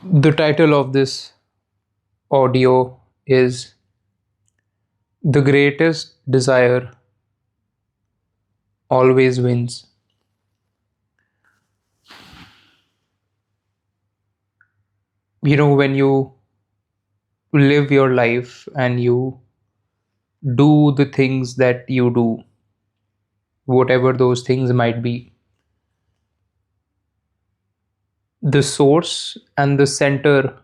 The title of this audio is The Greatest Desire Always Wins. When you live your life and you do the things that you do, whatever those things might be, the source and the center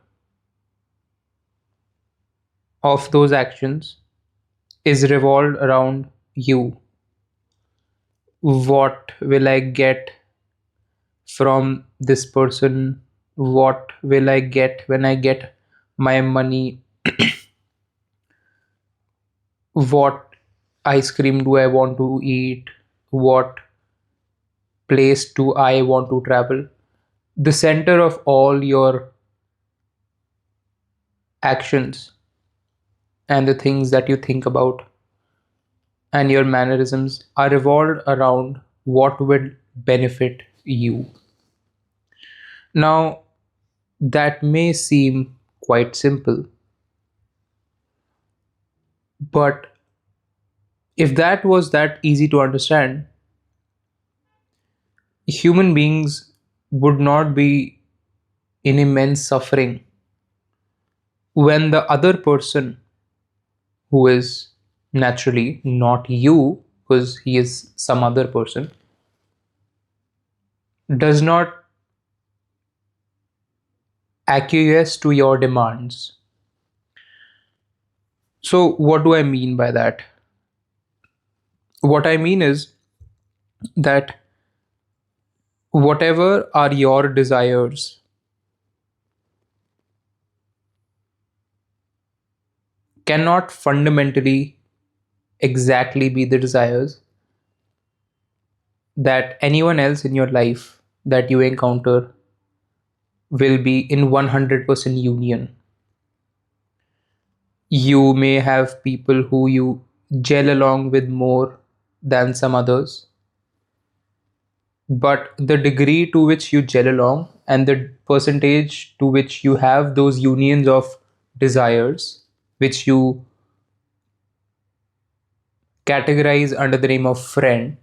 of those actions is revolved around you. What will I get from this person? What will I get when I get my money? What ice cream do I want to eat? What place do I want to travel? The center of all your actions and the things that you think about and your mannerisms are revolved around what will benefit you. Now, that may seem quite simple, but if that was that easy to understand, human beings would not be in immense suffering when the other person, who is naturally not you, because he is some other person, does not acquiesce to your demands. So, what do I mean by that? What I mean is that whatever are your desires cannot fundamentally exactly be the desires that anyone else in your life that you encounter will be in 100% union. You may have people who you gel along with more than some others, but the degree to which you gel along and the percentage to which you have those unions of desires, which you categorize under the name of friend,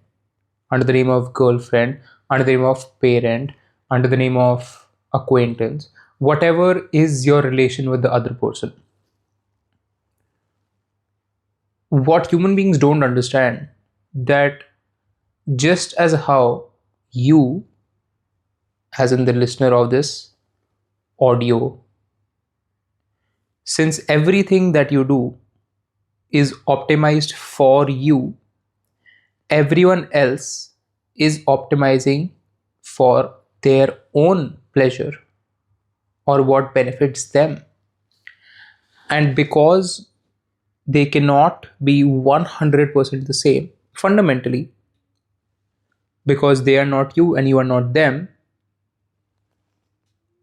under the name of girlfriend, under the name of parent, under the name of acquaintance, whatever is your relation with the other person. What human beings don't understand that just as how you, as in the listener of this audio, since everything that you do is optimized for you, everyone else is optimizing for their own pleasure or what benefits them. And because they cannot be 100% the same fundamentally, because they are not you and you are not them,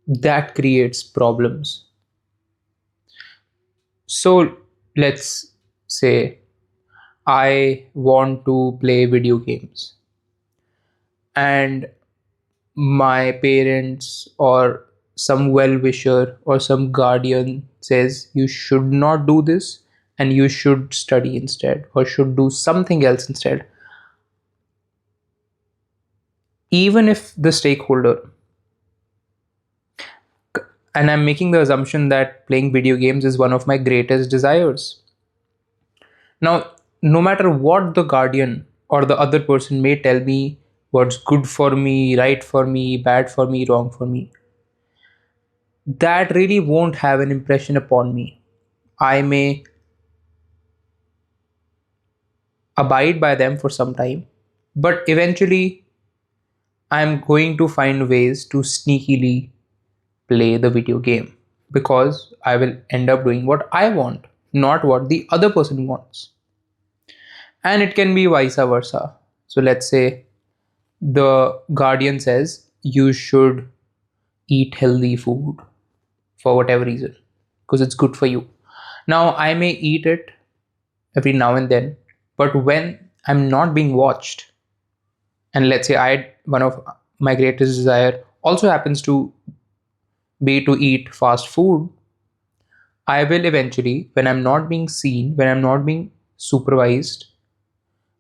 that creates problems. So let's say I want to play video games and my parents or some well wisher or some guardian says you should not do this and you should study instead or should do something else instead. Even if the stakeholder, and I'm making the assumption that playing video games is one of my greatest desires. Now, no matter what the guardian or the other person may tell me, what's good for me, right for me, bad for me, wrong for me, that really won't have an impression upon me. I may abide by them for some time, but eventually I'm going to find ways to sneakily play the video game because I will end up doing what I want, not what the other person wants. And it can be vice versa. So let's say the guardian says you should eat healthy food for whatever reason because it's good for you. Now, I may eat it every now and then, but when I'm not being watched, and let's say I one of my greatest desire also happens to be it to eat fast food, I will eventually, when I'm not being seen, when I'm not being supervised,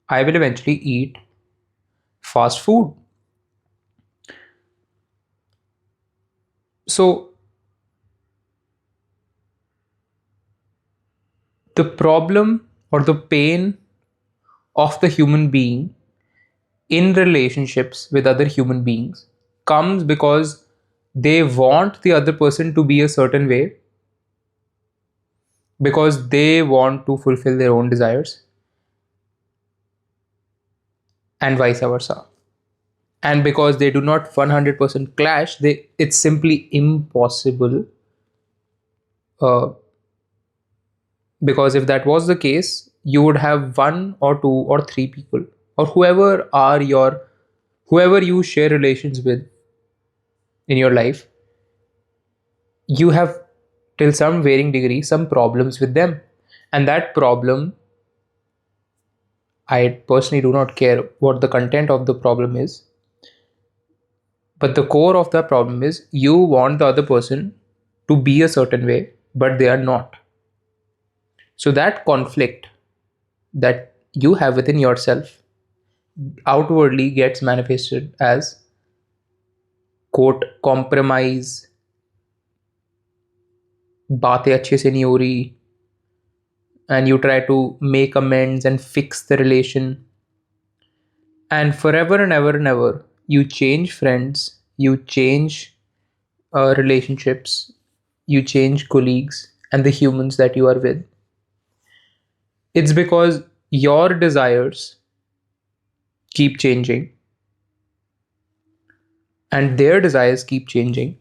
I will eventually eat fast food. So the problem or the pain of the human being in relationships with other human beings comes because they want the other person to be a certain way, because they want to fulfill their own desires, and vice versa. And because they do not 100% clash, it's simply impossible. Uh, because if that was the case, you would have one or two or three people, or whoever you share relations with in your life, you have, till some varying degree, some problems with them. And that problem, I personally do not care what the content of the problem is, but the core of the problem is you want the other person to be a certain way, but they are not. So that conflict that you have within yourself outwardly gets manifested as, quote, compromise, बातें अच्छे से नहीं हो रही, and you try to make amends and fix the relation, and forever and ever and ever you change friends, you change relationships, you change colleagues and the humans that you are with. It's because your desires keep changing and their desires keep changing.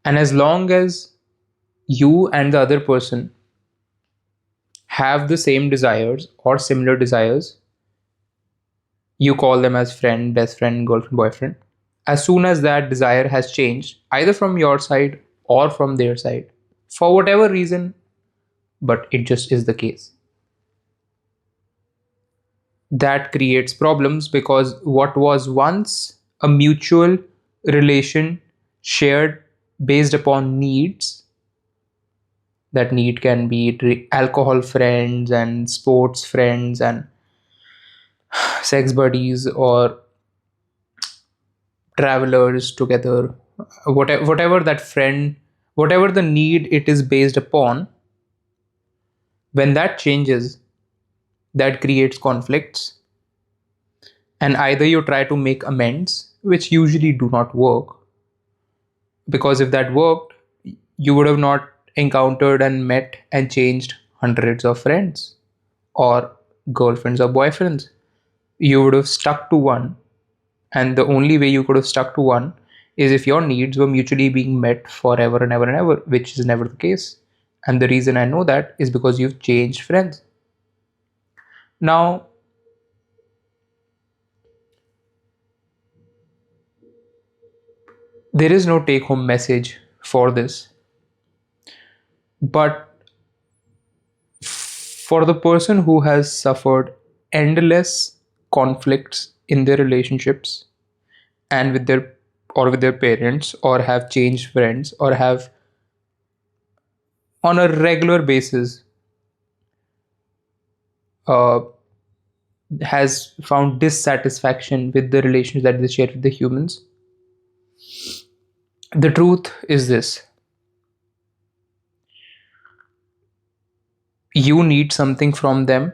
And as long as you and the other person have the same desires or similar desires, you call them as friend, best friend, girlfriend, boyfriend. As soon as that desire has changed, either from your side or from their side, for whatever reason, but it just is the case, that creates problems, because what was once a mutual relation shared based upon needs, that need can be alcohol friends and sports friends and sex buddies or travelers together, whatever that friend, whatever the need it is based upon, when that changes, that creates conflicts. And either you try to make amends, which usually do not work, because if that worked, you would have not encountered and met and changed hundreds of friends or girlfriends or boyfriends. You would have stuck to one, and the only way you could have stuck to one is if your needs were mutually being met forever and ever and ever, which is never the case. And the reason I know that is because you've changed friends. Now, there is no take home message for this, but for the person who has suffered endless conflicts in their relationships and with their parents, or have changed friends, or have on a regular basis uh, has found dissatisfaction with the relations that they share with the humans, the truth is this: you need something from them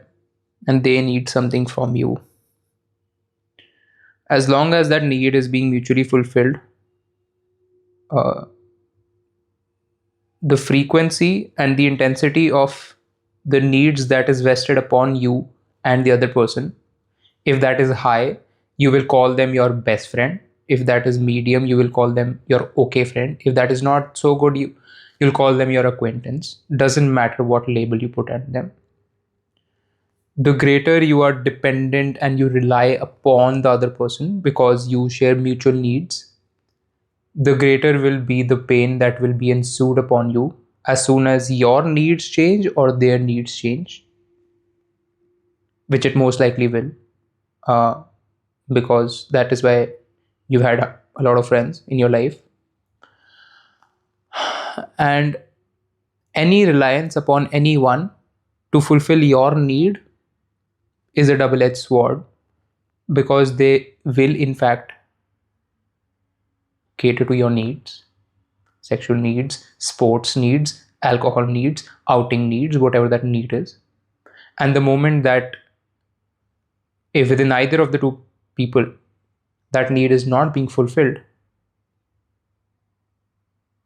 and they need something from you. As long as that need is being mutually fulfilled, uh, the frequency and the intensity of the needs that is vested upon you and the other person, if that is high, you will call them your best friend. If that is medium, you will call them your okay friend. If that is not so good, you'll call them your acquaintance. Doesn't matter what label you put on them. The greater you are dependent and you rely upon the other person because you share mutual needs, the greater will be the pain that will be ensued upon you as soon as your needs change or their needs change, which it most likely will, uh, because that is why you've had a lot of friends in your life. And any reliance upon anyone to fulfill your need is a double edged sword, because they will, in fact, cater to your needs, sexual needs, sports needs, alcohol needs, outing needs, whatever that need is. And the moment that, if within either of the two people that need is not being fulfilled,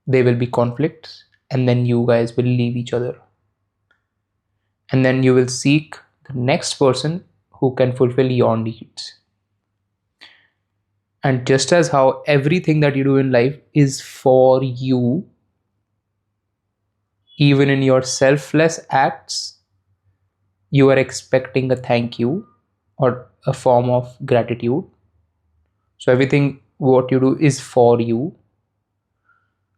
there will be conflicts, and then you guys will leave each other. And then you will seek the next person who can fulfill your needs. And just as how everything that you do in life is for you, even in your selfless acts, you are expecting a thank you or a form of gratitude. So everything what you do is for you.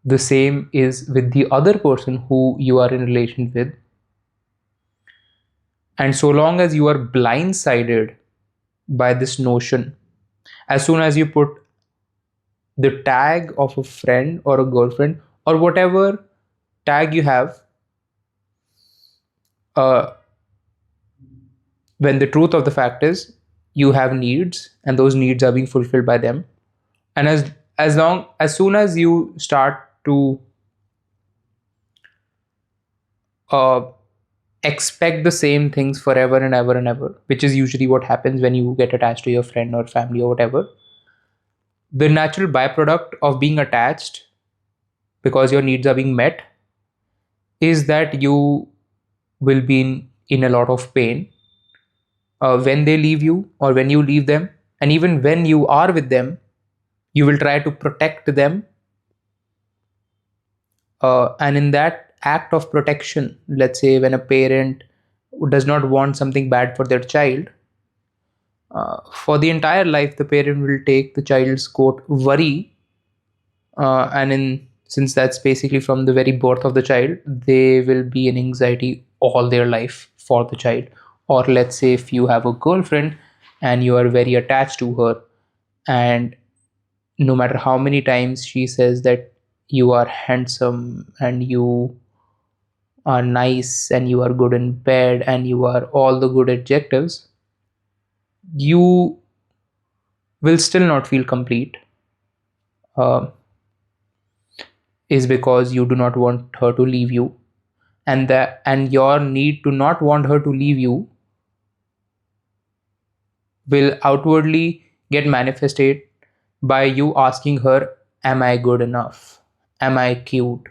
The same is with the other person who you are in relation with. And so long as you are blindsided by this notion, as soon as you put the tag of a friend or a girlfriend or whatever tag you have, uh, when the truth of the fact is you have needs and those needs are being fulfilled by them. And as soon as you start to uh, expect the same things forever and ever and ever, which is usually what happens when you get attached to your friend or family or whatever, the natural byproduct of being attached because your needs are being met is that you will be in a lot of pain when they leave you or when you leave them. And even when you are with them, you will try to protect them. And in that act of protection, let's say when a parent does not want something bad for their child, for the entire life, the parent will take the child's quote worry, and in since that's basically from the very birth of the child, they will be in anxiety all their life for the child. Or let's say if you have a girlfriend and you are very attached to her, and no matter how many times she says that you are handsome and you are nice and you are good in bed and you are all the good adjectives, you will still not feel complete, uh, is because you do not want her to leave you. And your need to not want her to leave you will outwardly get manifested by you asking her, am I good enough, am I cute,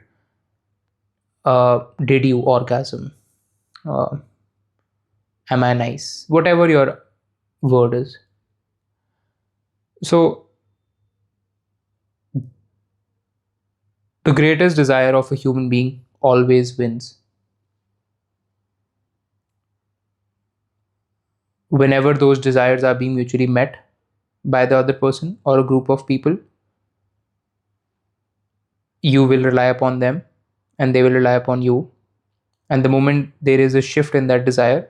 did you orgasm, uh, am I nice, whatever your word is. So the greatest desire of a human being always wins. Whenever those desires are being mutually met by the other person or a group of people, you will rely upon them and they will rely upon you. And the moment there is a shift in that desire,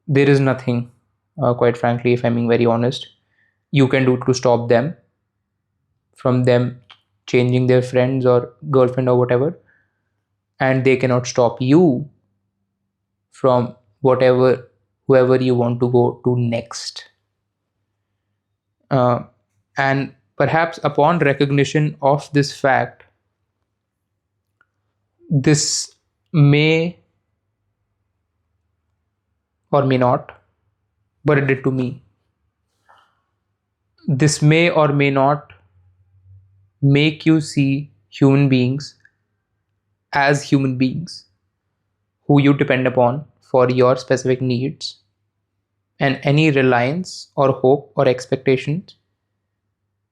there is nothing, quite frankly, if I'm being very honest, you can do to stop them from them changing their friends or girlfriend or whatever. And they cannot stop you from whatever, whoever you want to go to next. Uh, and perhaps upon recognition of this fact, this may or may not, but it did to me. This may or may not make you see human beings as human beings who you depend upon for your specific needs, and any reliance or hope or expectations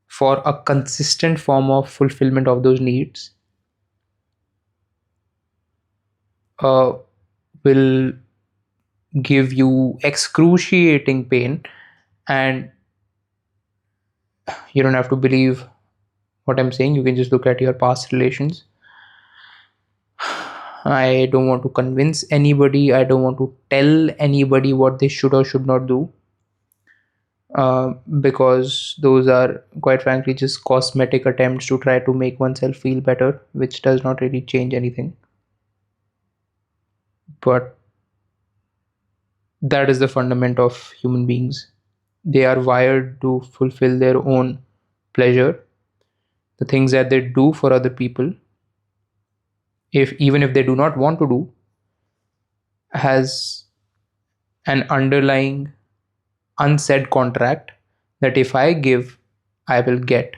for a consistent form of fulfillment of those needs uh, will give you excruciating pain. And you don't have to believe what I'm saying, you can just look at your past relations. I don't want to convince anybody, I don't want to tell anybody what they should or should not do. because those are quite frankly just cosmetic attempts to try to make oneself feel better, which does not really change anything. But that is the fundament of human beings. They are wired to fulfill their own pleasure. The things that they do for other people, if even if they do not want to do, has an underlying unsaid contract that if I give, I will get.